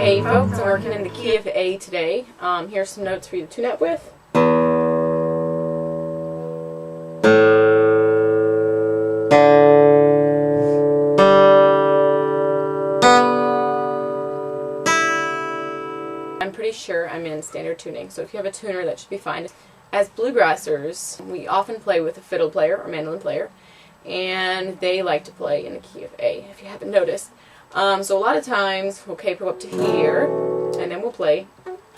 Hey folks, I'm working in the key of A today. Here's some notes for you to tune up with. I'm pretty sure I'm in standard tuning, so if you have a tuner that should be fine. As bluegrassers, we often play with a fiddle player or mandolin player, and they like to play in the key of A, if you haven't noticed. So a lot of times, okay, go up to here, and then we'll play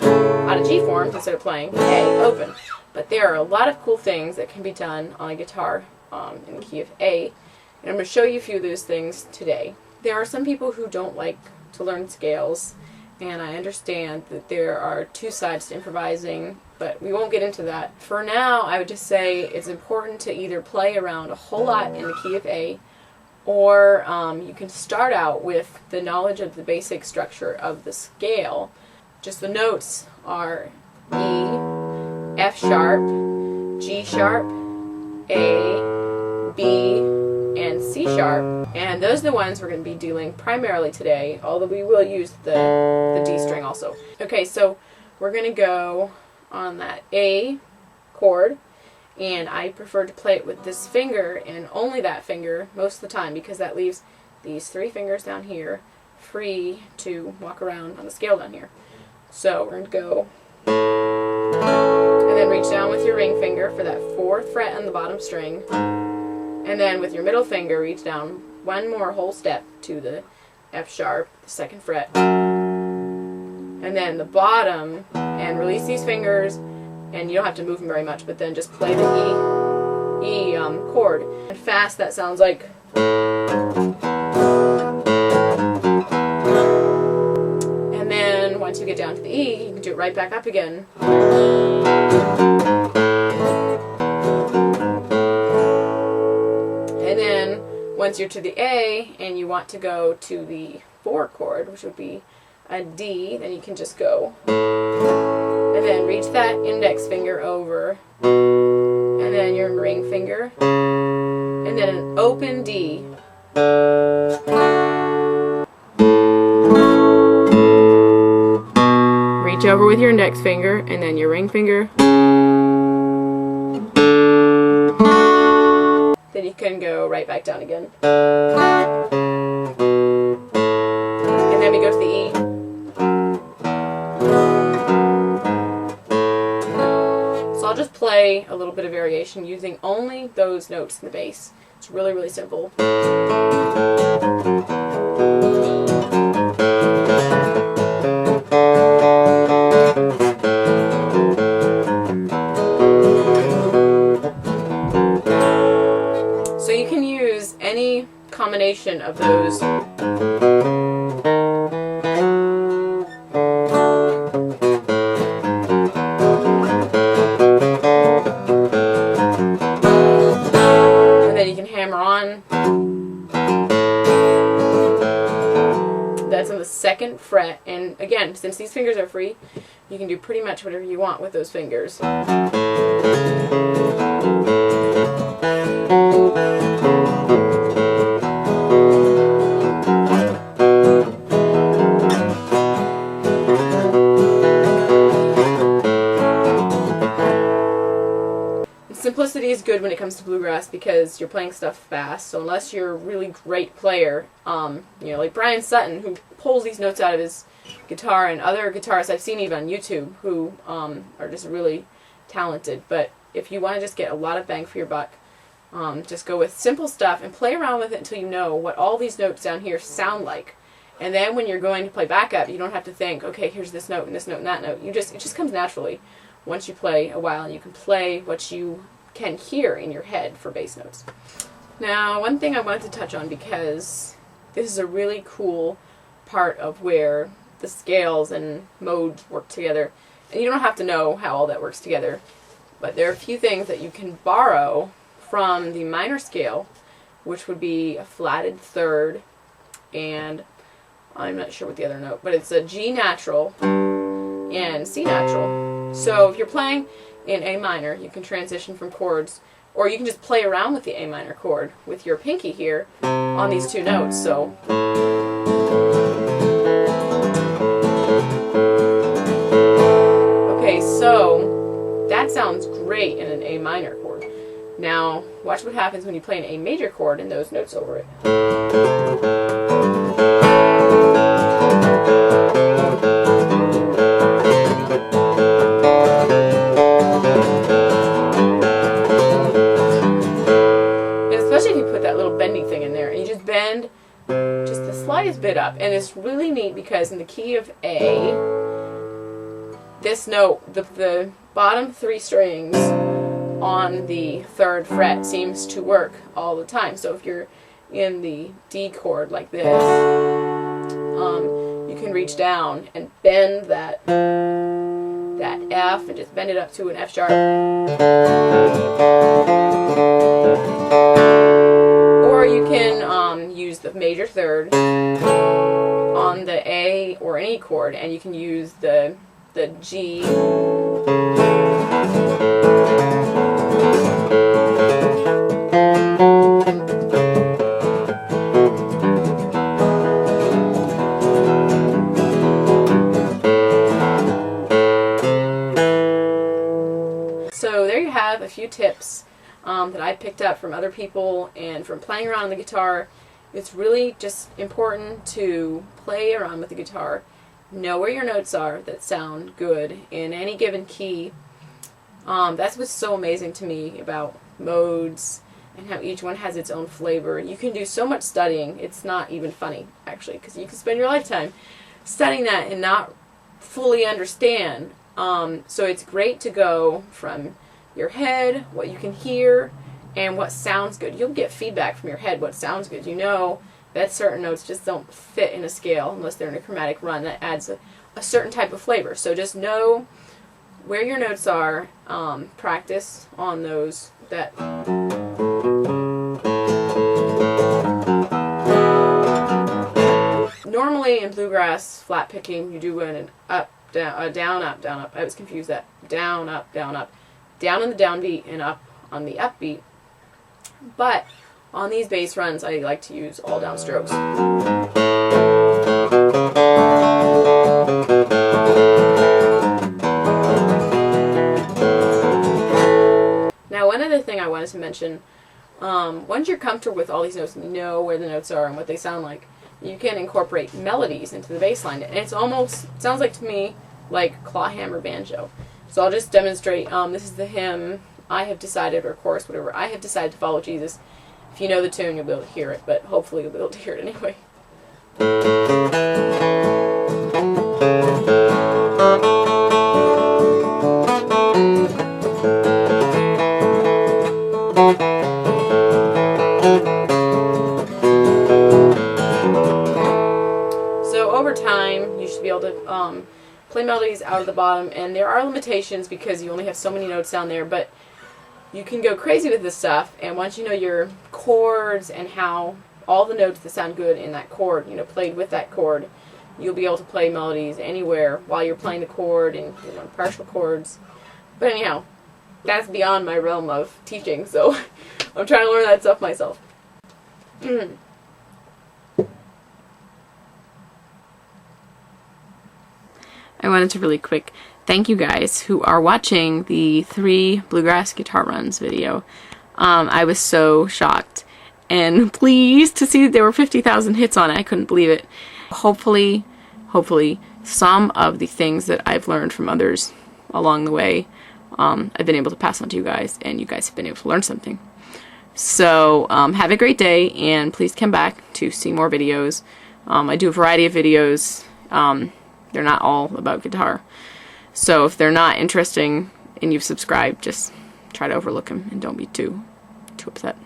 out of G form instead of playing A open. But there are a lot of cool things that can be done on a guitar in the key of A, and I'm going to show you a few of those things today. There are some people who don't like to learn scales, and I understand that there are two sides to improvising, but we won't get into that. For now, I would just say it's important to either play around a whole lot in the key of A, or you can start out with the knowledge of the basic structure of the scale. Just the notes are E, F sharp, G sharp, A, B, and C sharp. And those are the ones we're going to be dealing primarily today, although we will use the D string also. Okay, so we're going to go on that A chord. And I prefer to play it with this finger and only that finger most of the time, because that leaves these three fingers down here free to walk around on the scale down here. So we're going to go and then reach down with your ring finger for that 4th fret on the bottom string, and then with your middle finger reach down one more whole step to the F sharp, the 2nd fret, and then the bottom, and release these fingers. And you don't have to move them very much, but then just play the E chord. And fast, that sounds like. And then once you get down to the E, you can do it right back up again. And then once you're to the A and you want to go to the 4 chord, which would be a D, then you can just go. And then reach that index finger over, and then your ring finger, and then an open D. Reach over with your index finger, and then your ring finger. Then you can go right back down again. And then we go to the E. I'll just play a little bit of variation using only those notes in the bass. It's really, really simple. So you can use any combination of those. That's on the 2nd fret, and again, since these fingers are free, you can do pretty much whatever you want with those fingers. Simplicity is good when it comes to bluegrass because you're playing stuff fast, so unless you're a really great player, like Brian Sutton, who pulls these notes out of his guitar, and other guitarists I've seen even on YouTube who are just really talented. But if you want to just get a lot of bang for your buck, just go with simple stuff and play around with it until you know what all these notes down here sound like. And then when you're going to play backup, you don't have to think, okay, here's this note and this note and that note. It just comes naturally once you play a while, and you can play what you can hear in your head for bass notes. Now, one thing I wanted to touch on, because this is a really cool part of where the scales and modes work together, and you don't have to know how all that works together, but there are a few things that you can borrow from the minor scale, which would be a flatted 3rd, and I'm not sure what the other note, but it's a G natural and C natural. So if you're playing in A minor, you can transition from chords, or you can just play around with the A minor chord with your pinky here on these two notes. So minor chord. Now, watch what happens when you play an A major chord and those notes over it. And especially if you put that little bending thing in there, and you just bend just the slightest bit up. And it's really neat because in the key of A, this note, the bottom 3 strings on the 3rd fret seems to work all the time. So if you're in the D chord like this, you can reach down and bend that F and just bend it up to an F sharp. Or you can use the major 3rd on the A or any chord, and you can use the G. So there you have a few tips that I picked up from other people and from playing around on the guitar. It's really just important to play around with the guitar. Know where your notes are that sound good in any given key. That's what's so amazing to me about modes and how each one has its own flavor. You can do so much studying, it's not even funny, actually, because you can spend your lifetime studying that and not fully understand. So it's great to go from your head, what you can hear, and what sounds good. You'll get feedback from your head what sounds good. You know that certain notes just don't fit in a scale unless they're in a chromatic run. That adds a certain type of flavor. So just know where your notes are, practice on those. That normally in bluegrass flat picking you do an up, down, down, up, down, up. I was confused that down, up, down, up, down on the downbeat and up on the upbeat. But on these bass runs, I like to use all down strokes. Now, one other thing I wanted to mention, once you're comfortable with all these notes and you know where the notes are and what they sound like, you can incorporate melodies into the bass line. And it sounds like to me like clawhammer banjo. So I'll just demonstrate. This is the hymn, I Have Decided, or chorus, whatever. I have decided to follow Jesus. If you know the tune, you'll be able to hear it, but hopefully you'll be able to hear it anyway. So over time, you should be able to play melodies out of the bottom, and there are limitations because you only have so many notes down there, but you can go crazy with this stuff, and once you know your chords and how all the notes that sound good in that chord, played with that chord, you'll be able to play melodies anywhere while you're playing the chord and partial chords. But anyhow, that's beyond my realm of teaching, so I'm trying to learn that stuff myself. I wanted to really quick thank you guys who are watching the 3 Bluegrass guitar runs video. I was so shocked and pleased to see that there were 50,000 hits on it. I couldn't believe it. Hopefully some of the things that I've learned from others along the way, I've been able to pass on to you guys, and you guys have been able to learn something. So have a great day, and please come back to see more videos. I do a variety of videos. They're not all about guitar. So if they're not interesting and you've subscribed, just try to overlook them and don't be too upset.